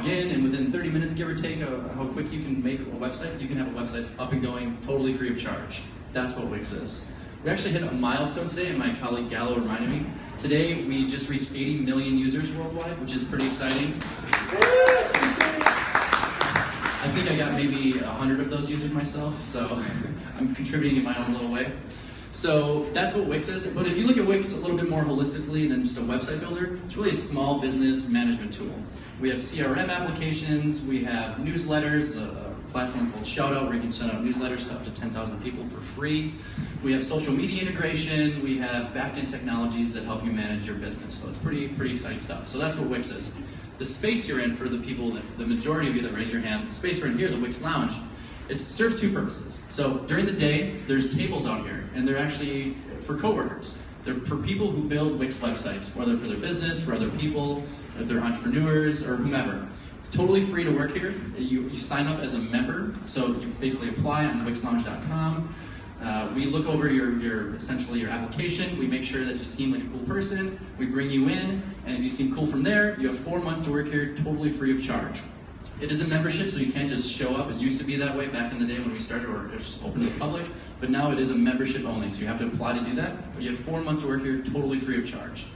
log in, and within 30 minutes, give or take, how quick you can make a website, you can have a website up and going totally free of charge. That's what Wix is. We actually hit a milestone today, and my colleague Gallo reminded me. Today, we just reached 80 million users worldwide, which is pretty exciting. It's pretty exciting. I think I got maybe 100 of those users myself, so I'm contributing in my own little way. So that's what Wix is. But if you look at Wix a little bit more holistically than just a website builder, it's really a small business management tool. We have CRM applications, we have newsletters, a platform called Shoutout where you can send out newsletters to up to 10,000 people for free. We have social media integration, we have back-end technologies that help you manage your business. So it's pretty exciting stuff. So that's what Wix is. The space you're in, for the people, the majority of you that raise your hands, the space we're in here, the WixLounge, it serves two purposes. So during the day, there's tables out here, and they're actually for coworkers. They're for people who build Wix websites, whether for their business, for other people, if they're entrepreneurs, or whomever. It's totally free to work here. You sign up as a member, so you basically apply on WixLounge.com. We look over essentially your application. We make sure that you seem like a cool person. We bring you in, and if you seem cool from there, you have 4 months to work here totally free of charge. It is a membership, so you can't just show up. It used to be that way back in the day when we started, or it was just open to the public, but now it is a membership only, so you have to apply to do that. But you have 4 months to work here totally free of charge.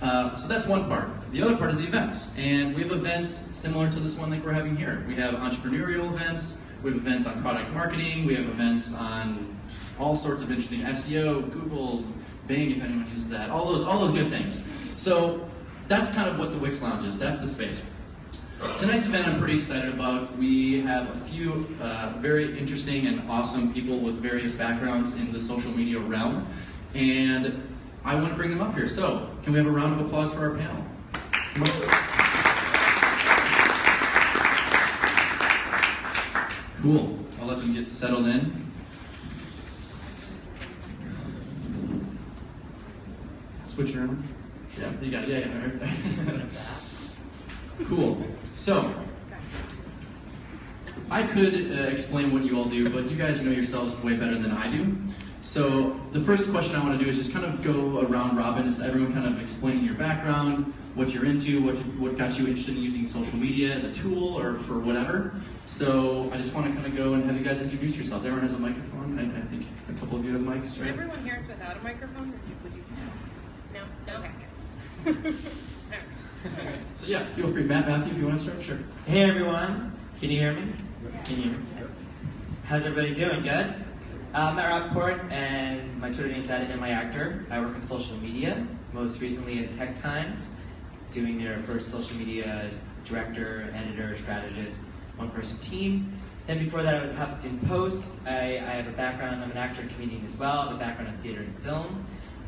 So that's one part. The other part is the events, and we have events similar to this one like we're having here. We have entrepreneurial events, we have events on product marketing, we have events on all sorts of interesting SEO, Google, Bing, if anyone uses that, all those good things. So that's kind of what the WixLounge is. That's the space. Tonight's event I'm pretty excited about. We have a few very interesting and awesome people with various backgrounds in the social media realm, and I want to bring them up here. So, can we have a round of applause for our panel? Come on. Cool. I'll let them get settled in. Switch around. Yeah, you got it. Yeah. Cool. So, I could explain what you all do, but you guys know yourselves way better than I do. So, the first question I want to do is just kind of go around robin, is everyone kind of explaining your background, what you're into, what got you interested in using social media as a tool or for whatever. So, I just want to kind of go and have you guys introduce yourselves. Everyone has a microphone. I think a couple of you have mics, right? Everyone here is without a microphone? Or would you? No? Okay. Okay. So yeah, feel free. Matthew, if you want to start, sure. Hey everyone, can you hear me? Yeah. Can you hear me? How's everybody doing? Good? I'm Matt Rockport, and my Twitter name's @MIActor. I work in social media, most recently at Tech Times, doing their first social media director, editor, strategist, one-person team. Then before that, I was at Huffington Post. I have a background, I'm an actor and comedian as well. I have a background in theater and film.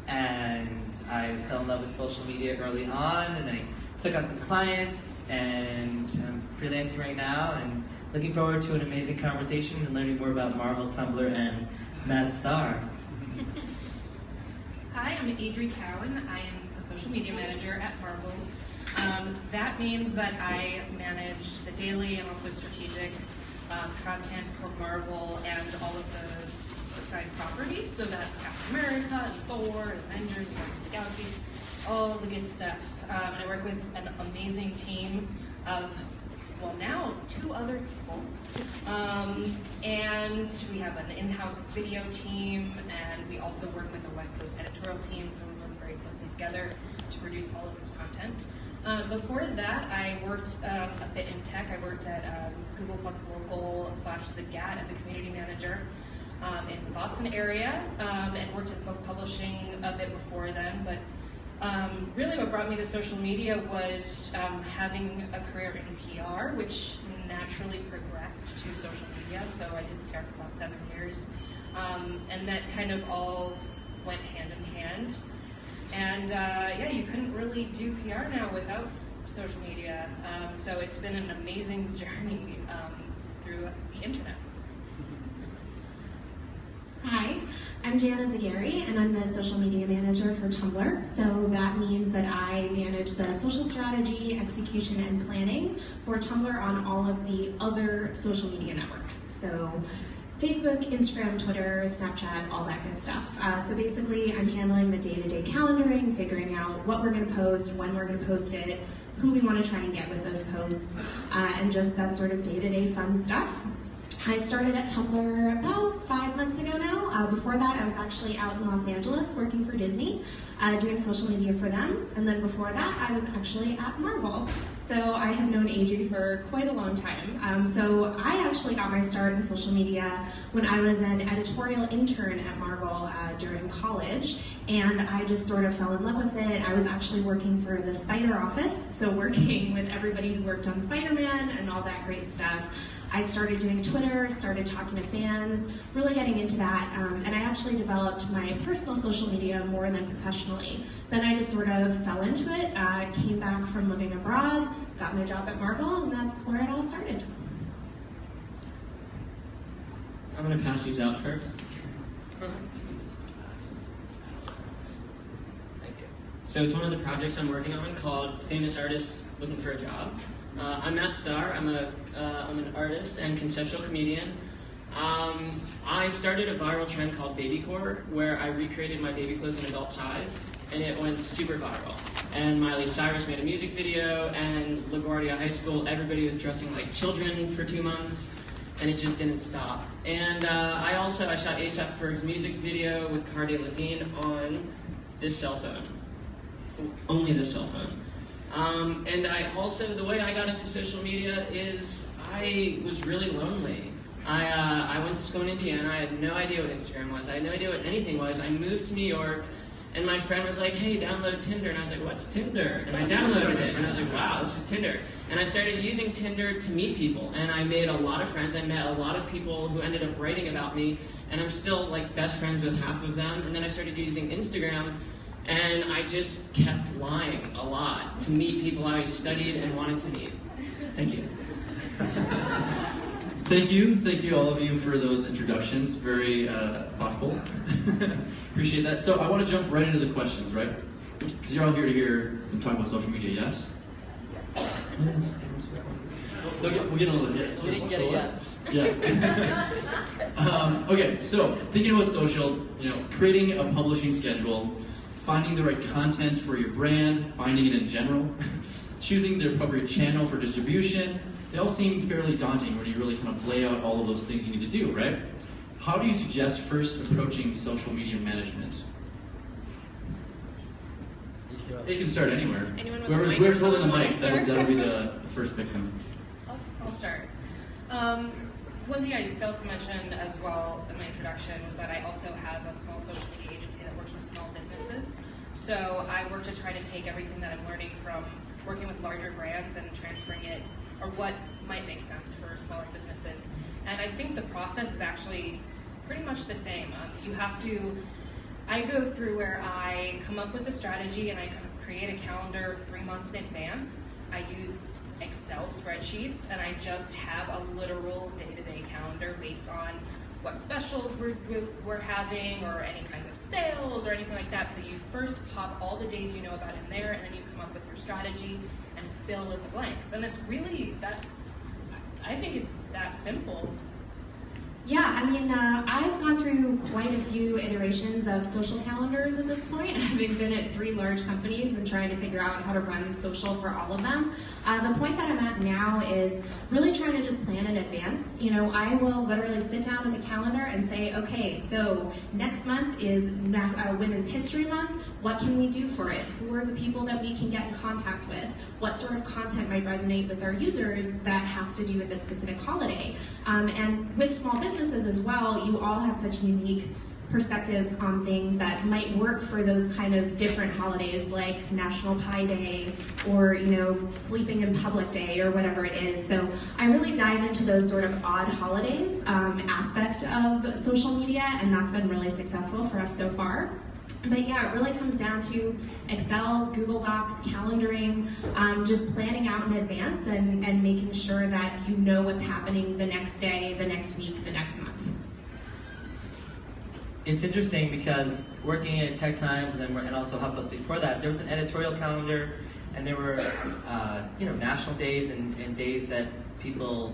And I fell in love with social media early on, and I took on some clients, and I'm freelancing right now, and looking forward to an amazing conversation and learning more about Marvel, Tumblr, and Matt Starr. Hi, I'm Adri Cowan. I am the social media manager at Marvel. That means that I manage the daily and also strategic content for Marvel and all of the assigned properties. So that's Captain America, and Thor, and Avengers, and Guardians of the Galaxy, all the good stuff. And I work with an amazing team of, well, now 2 other people. And we have an in-house video team, and we also work with a West Coast editorial team, so we work very closely together to produce all of this content. Before that, I worked a bit in tech. I worked at Google Plus Local / The GAT as a community manager in the Boston area, and worked in book publishing a bit before then. But really what brought me to social media was having a career in PR, which naturally progressed to social media. So I did PR for about 7 years. And that kind of all went hand in hand. And yeah, you couldn't really do PR now without social media. So it's been an amazing journey through the internet. Hi, I'm Jana Zagari, and I'm the social media manager for Tumblr. So that means that I manage the social strategy, execution, and planning for Tumblr on all of the other social media networks. So Facebook, Instagram, Twitter, Snapchat, all that good stuff. So basically, I'm handling the day-to-day calendaring, figuring out what we're going to post, when we're going to post it, who we want to try and get with those posts, and just that sort of day-to-day fun stuff. I started at Tumblr about 5 months ago now. Before that, I was actually out in Los Angeles working for Disney, doing social media for them. And then before that, I was actually at Marvel. So I have known AJ for quite a long time. So I actually got my start in social media when I was an editorial intern at Marvel during college. And I just sort of fell in love with it. I was actually working for the Spider office, so working with everybody who worked on Spider-Man and all that great stuff. I started doing Twitter, started talking to fans, really getting into that, and I actually developed my personal social media more than professionally. Then I just sort of fell into it, came back from living abroad, got my job at Marvel, and that's where it all started. I'm going to pass these out first. So it's one of the projects I'm working on called Famous Artists Looking for a Job. I'm Matt Starr. I'm an artist and conceptual comedian. I started a viral trend called babycore, where I recreated my baby clothes in adult size, and it went super viral. And Miley Cyrus made a music video, and LaGuardia High School, everybody was dressing like children for 2 months, and it just didn't stop. And I shot A$AP Ferg's music video with Cardi Levine on this cell phone. Only this cell phone. And the way I got into social media is I was really lonely. I went to school in Indiana. I had no idea what Instagram was. I had no idea what anything was. I moved to New York, and my friend was like, hey, download Tinder. And I was like, what's Tinder? And I downloaded it, and I was like, wow, this is Tinder. And I started using Tinder to meet people, and I made a lot of friends. I met a lot of people who ended up writing about me, and I'm still like best friends with half of them. And then I started using Instagram, and I just kept lying a lot to meet people I studied and wanted to meet. Thank you. Thank you all of you for those introductions. Very thoughtful. Appreciate that. So I want to jump right into the questions, right? Because you're all here to hear them talk about social media, yes? We'll get a little yes. We didn't get a yes. Yes. Okay, so thinking about social, creating a publishing schedule, finding the right content for your brand, finding it in general, choosing the appropriate channel for distribution. They all seem fairly daunting when you really kind of lay out all of those things you need to do, right? How do you suggest first approaching social media management? You can start anywhere. Anyone with Whoever's holding the mic, that'll be the first victim. I'll start. One thing I failed to mention as well in my introduction was that I also have a small social media agency that works with small businesses. So I work to try to take everything that I'm learning from working with larger brands and transferring it, or what might make sense for smaller businesses. And I think the process is actually pretty much the same. I go through where I come up with a strategy and I kind of create a calendar 3 months in advance. I use Excel spreadsheets, and I just have a literal day-to-day calendar based on what specials we're having, or any kinds of sales, or anything like that. So you first pop all the days you know about in there, and then you come up with your strategy and fill in the blanks. And it's really that, I think it's that simple. Yeah, I mean, I've gone through quite a few iterations of social calendars at this point, having been at 3 large companies and trying to figure out how to run social for all of them. The point that I'm at now is really trying to just plan in advance. I will literally sit down with a calendar and say, okay, so next month is Women's History Month. What can we do for it? Who are the people that we can get in contact with? What sort of content might resonate with our users that has to do with this specific holiday? And with small businesses as well, you all have such unique perspectives on things that might work for those kind of different holidays, like National Pie Day, or Sleeping in Public Day, or whatever it is. So I really dive into those sort of odd holidays aspect of social media, and that's been really successful for us so far. But yeah, it really comes down to Excel, Google Docs, calendaring, just planning out in advance and making sure that you know what's happening the next day, the next week, the next month. It's interesting because working at Tech Times and also HuffPost before that, there was an editorial calendar, and there were national days and days that people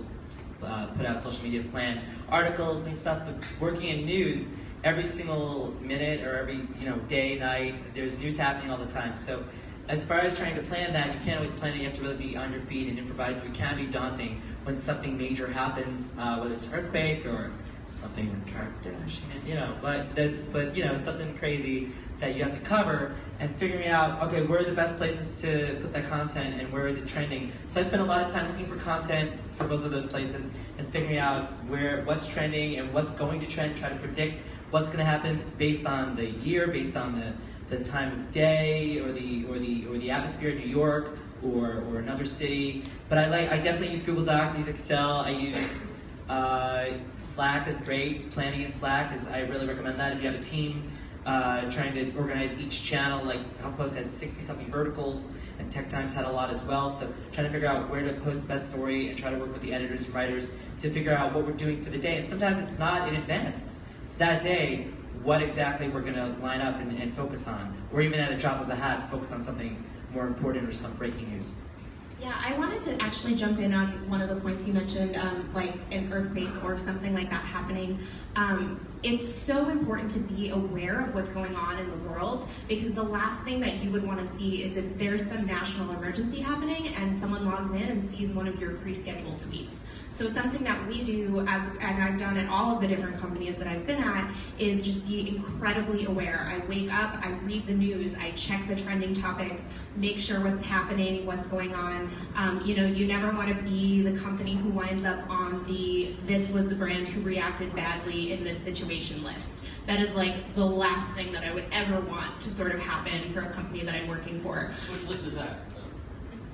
put out social media plan articles and stuff. But working in news, every single minute or every day, night, there's news happening all the time. So as far as trying to plan that, you can't always plan it. You have to really be on your feet and improvise. So it can be daunting when something major happens, whether it's an earthquake or something Kardashian, you know, but you know, something crazy that you have to cover, and figuring out, okay, where are the best places to put that content and where is it trending. So I spend a lot of time looking for content for both of those places and figuring out what's trending and what's going to trend, try to predict what's going to happen based on the year, based on the time of day or the atmosphere in New York or another city. But I definitely use Google Docs, I use Excel, I use Slack is great. Planning in Slack I really recommend that if you have a team. Trying to organize each channel, like HuffPost has 60-something verticals, and Tech Times had a lot as well. So trying to figure out where to post the best story and try to work with the editors and writers to figure out what we're doing for the day. And sometimes it's not in advance. It's that day, what exactly we're going to line up and focus on, or even at a drop of a hat to focus on something more important or some breaking news. Yeah, I wanted to actually jump in on one of the points you mentioned, like an earthquake or something like that happening. It's so important to be aware of what's going on in the world, because the last thing that you would want to see is if there's some national emergency happening and someone logs in and sees one of your pre-scheduled tweets. So something that we do, and I've done at all of the different companies that I've been at, is just be incredibly aware. I wake up, I read the news, I check the trending topics, make sure what's happening, what's going on. You know, you never want to be the company who winds up on the "this was the brand who reacted badly in this situation" list. That is like the last thing that I would ever want to sort of happen for a company that I'm working for. Which list is that?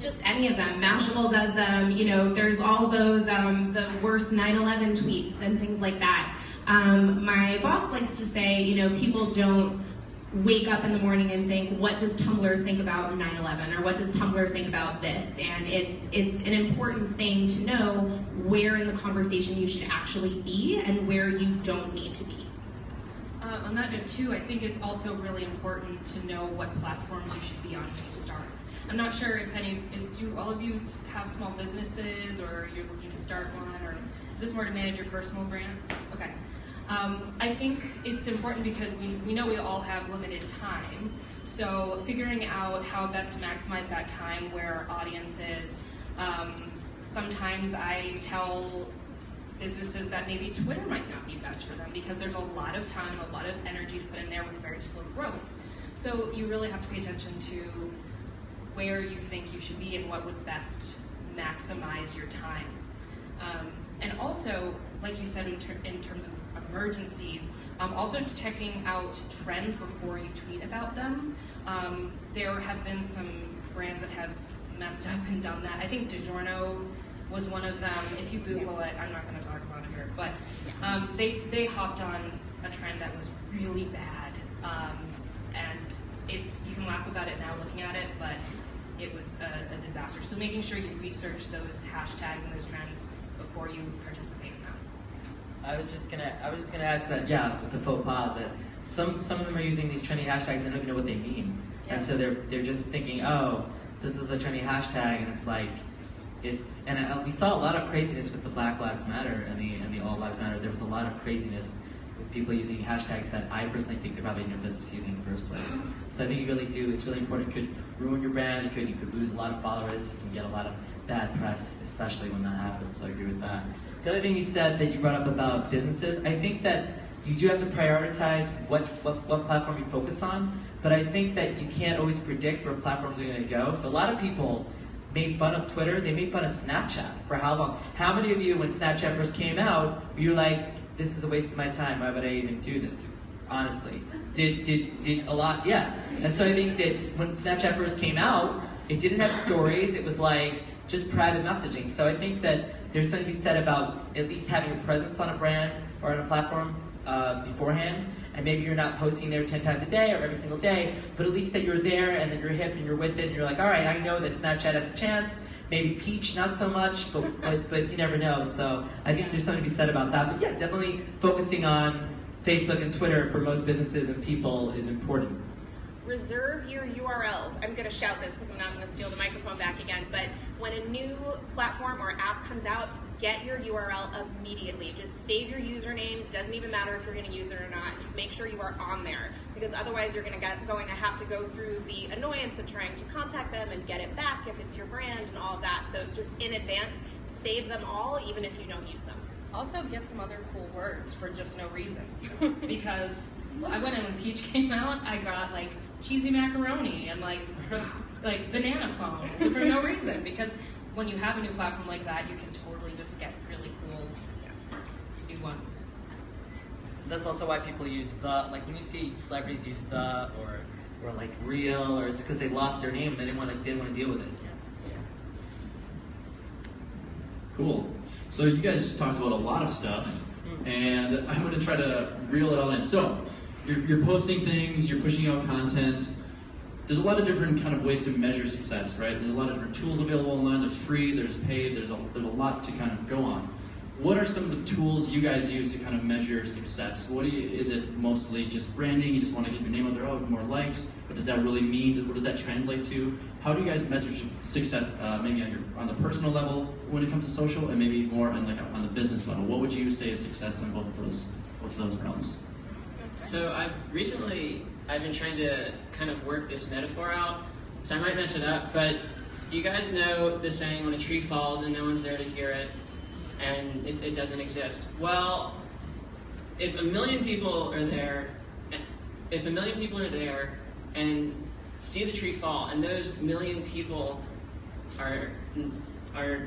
Just any of them. Mashable does them. You know, there's all those the worst 9/11 tweets and things like that. My boss likes to say, you know, people don't wake up in the morning and think, what does Tumblr think about 9/11, or what does Tumblr think about this? And it's an important thing to know where in the conversation you should actually be and where you don't need to be. On that note too, I think it's also really important to know what platforms you should be on when you start. I'm not sure if do all of you have small businesses, or you're looking to start one, or is this more to manage your personal brand? Okay. I think it's important because we know we all have limited time, so figuring out how best to maximize that time where our audience is. Sometimes I tell businesses that maybe Twitter might not be best for them because there's a lot of time, a lot of energy to put in there with very slow growth. So you really have to pay attention to where you think you should be and what would best maximize your time. And also, like you said, in terms of emergencies, also checking out trends before you tweet about them. There have been some brands that have messed up and done that. I think DiGiorno was one of them. If you Google it, I'm not going to talk about it here, but they hopped on a trend that was really bad, and you can laugh about it now looking at it, but it was a disaster. So making sure you research those hashtags and those trends before you participate in them. I was just gonna add to that, yeah, with the faux pas, that some of them are using these trendy hashtags and they don't even know what they mean. Yeah. And so they're just thinking, oh, this is a trendy hashtag, and it's like, we saw a lot of craziness with the Black Lives Matter and the All Lives Matter. There was a lot of craziness with people using hashtags that I personally think they're probably no business using in the first place. So I think it's really important. It could ruin your brand, you could lose a lot of followers, you can get a lot of bad press, especially when that happens, so I agree with that. The other thing you said that you brought up about businesses, I think that you do have to prioritize what platform you focus on, but I think that you can't always predict where platforms are going to go. So a lot of people made fun of Twitter, they made fun of Snapchat for how long? How many of you, when Snapchat first came out, you were like, this is a waste of my time, why would I even do this? Honestly. Did a lot, yeah. And so I think that when Snapchat first came out, it didn't have stories, it was like just private messaging. So I think that there's something to be said about at least having a presence on a brand or on a platform beforehand, and maybe you're not posting there 10 times a day or every single day, but at least that you're there and that you're hip and you're with it and you're like, all right, I know that Snapchat has a chance, maybe Peach not so much, but you never know. So I think there's something to be said about that. But yeah, definitely focusing on Facebook and Twitter for most businesses and people is important. reserve your URLs. I'm going to shout this because I'm not going to steal the microphone back again, but when a new platform or app comes out, get your URL immediately. Just save your username. Doesn't even matter if you're going to use it or not. Just make sure you are on there, because otherwise you're going to have to go through the annoyance of trying to contact them and get it back if it's your brand and all of that. So just in advance, save them all, even if you don't use them. Also get some other cool words for just no reason. Because I went in when Peach came out, I got like cheesy macaroni and like banana phone for no reason. Because when you have a new platform like that, you can totally just get really cool new ones. That's also why people use the, like when you see celebrities use the Or like real, or it's because they lost their name and they didn't want to deal with it. Cool. So you guys talked about a lot of stuff, and I'm going to try to reel it all in. So you're posting things, you're pushing out content. There's a lot of different kind of ways to measure success, right? There's a lot of different tools available online. There's free, there's paid, there's a lot to kind of go on. What are some of the tools you guys use to kind of measure success? Is it mostly just branding? You just want to get your name out there, more likes? What does that really mean? What does that translate to? How do you guys measure success, maybe on the personal level when it comes to social, and maybe more on the business level? What would you say is success in both of those realms? So I've been trying to kind of work this metaphor out, so I might mess it up, but do you guys know the saying, when a tree falls and no one's there to hear it, and it doesn't exist? Well, if a million people are there and see the tree fall, and those million people are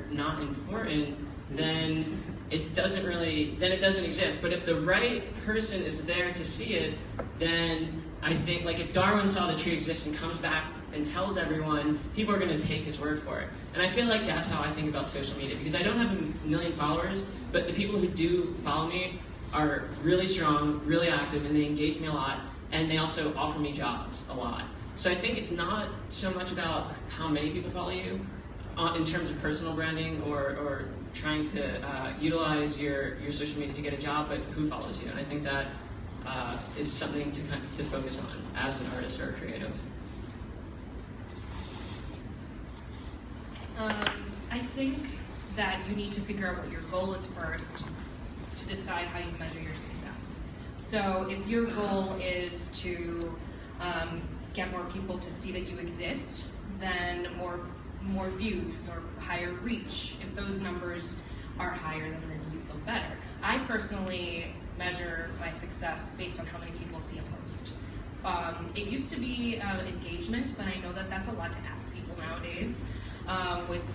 not important, then it doesn't exist. But if the right person is there to see it, then I think, like, if Darwin saw the tree exist and comes back and tells everyone, people are going to take his word for it. And I feel like that's how I think about social media, because I don't have a million followers, but the people who do follow me are really strong, really active, and they engage me a lot, and they also offer me jobs a lot. So I think it's not so much about how many people follow you in terms of personal branding or trying to utilize your social media to get a job, but who follows you. And I think that is something to focus on as an artist or a creative. I think that you need to figure out what your goal is first to decide how you measure your success. So if your goal is to get more people to see that you exist, then more views or higher reach. If those numbers are higher, then you feel better. I personally measure my success based on how many people see a post. It used to be engagement, but I know that that's a lot to ask people nowadays.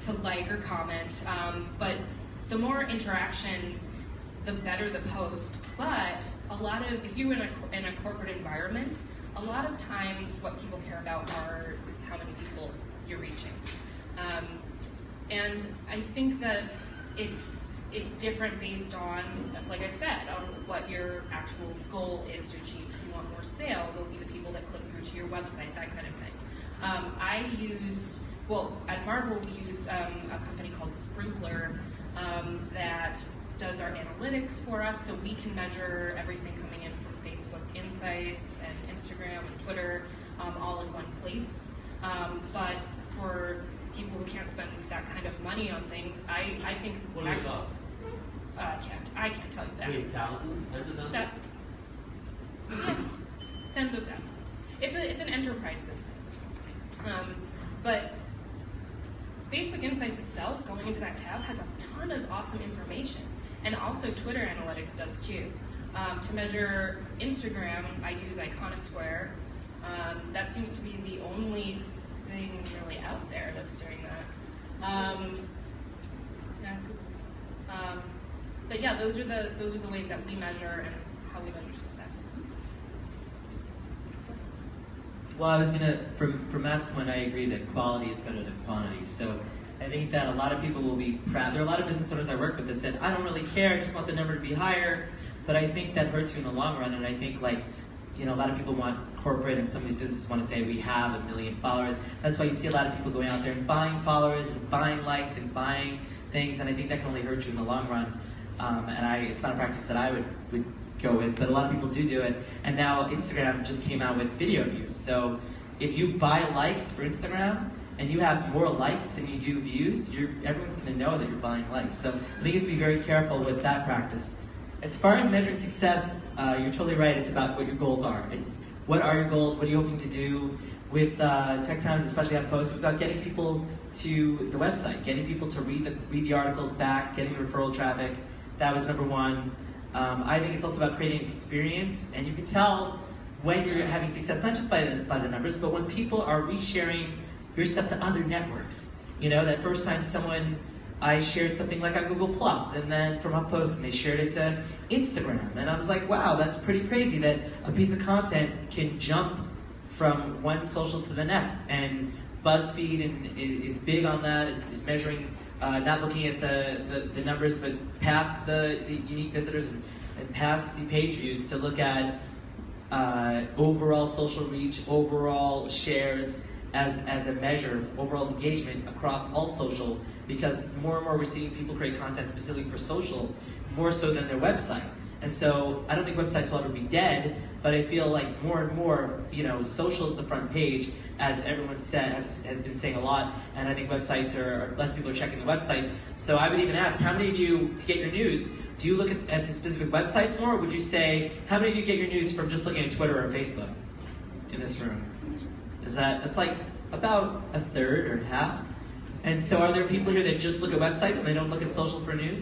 To like or comment, but the more interaction, the better the post. But if you're in a corporate environment, a lot of times what people care about are how many people you're reaching. And I think that it's different based on, like I said, on what your actual goal is to achieve. If you want more sales, it'll be the people that click through to your website, that kind of thing. At Marvel, we use a company called Sprinkler that does our analytics for us, so we can measure everything coming in from Facebook Insights and Instagram and Twitter all in one place. But for people who can't spend that kind of money on things, I think... What are we talking? I can't tell you that. Wait, thousands? Tens of thousands? Yes, tens of thousands. It's an enterprise system. But Facebook Insights itself, going into that tab, has a ton of awesome information. And also Twitter Analytics does too. To measure Instagram, I use Iconosquare. That seems to be the only thing really out there that's doing that. But yeah, those are the ways that we measure and how we measure success. Well, I was gonna, from Matt's point, I agree that quality is better than quantity. So I think that a lot of people will be proud. There are a lot of business owners I work with that said, I don't really care, I just want the number to be higher. But I think that hurts you in the long run. And I think, a lot of people want corporate, and some of these businesses want to say we have 1 million followers. That's why you see a lot of people going out there and buying followers and buying likes and buying things. And I think that can only hurt you in the long run. It's not a practice that I would go with, but a lot of people do it. And now Instagram just came out with video views. So if you buy likes for Instagram and you have more likes than you do views, everyone's going to know that you're buying likes. So I think you have to be very careful with that practice. As far as measuring success, you're totally right. It's about what your goals are. It's what are your goals? What are you hoping to do? With Tech Times, especially on posts, it's about getting people to the website, getting people to read the articles back, getting referral traffic. That was number one. I think it's also about creating experience, and you can tell when you're having success, not just by the numbers, but when people are resharing your stuff to other networks. You know, that first time I shared something like on Google Plus, and then from HuffPost, and they shared it to Instagram, and I was like, wow, that's pretty crazy that a piece of content can jump from one social to the next. And BuzzFeed is big on that, is measuring, not looking at the numbers, but past the unique visitors and past the page views to look at overall social reach, overall shares as a measure, overall engagement across all social, because more and more we're seeing people create content specifically for social, more so than their website. And so I don't think websites will ever be dead, but I feel like more and more, social is the front page, as everyone has been saying a lot, and I think websites less people are checking the websites. So I would even ask, how many of you, to get your news, do you look at the specific websites more, or would you say, how many of you get your news from just looking at Twitter or Facebook in this room? That's like about a third or half. And so are there people here that just look at websites and they don't look at social for news?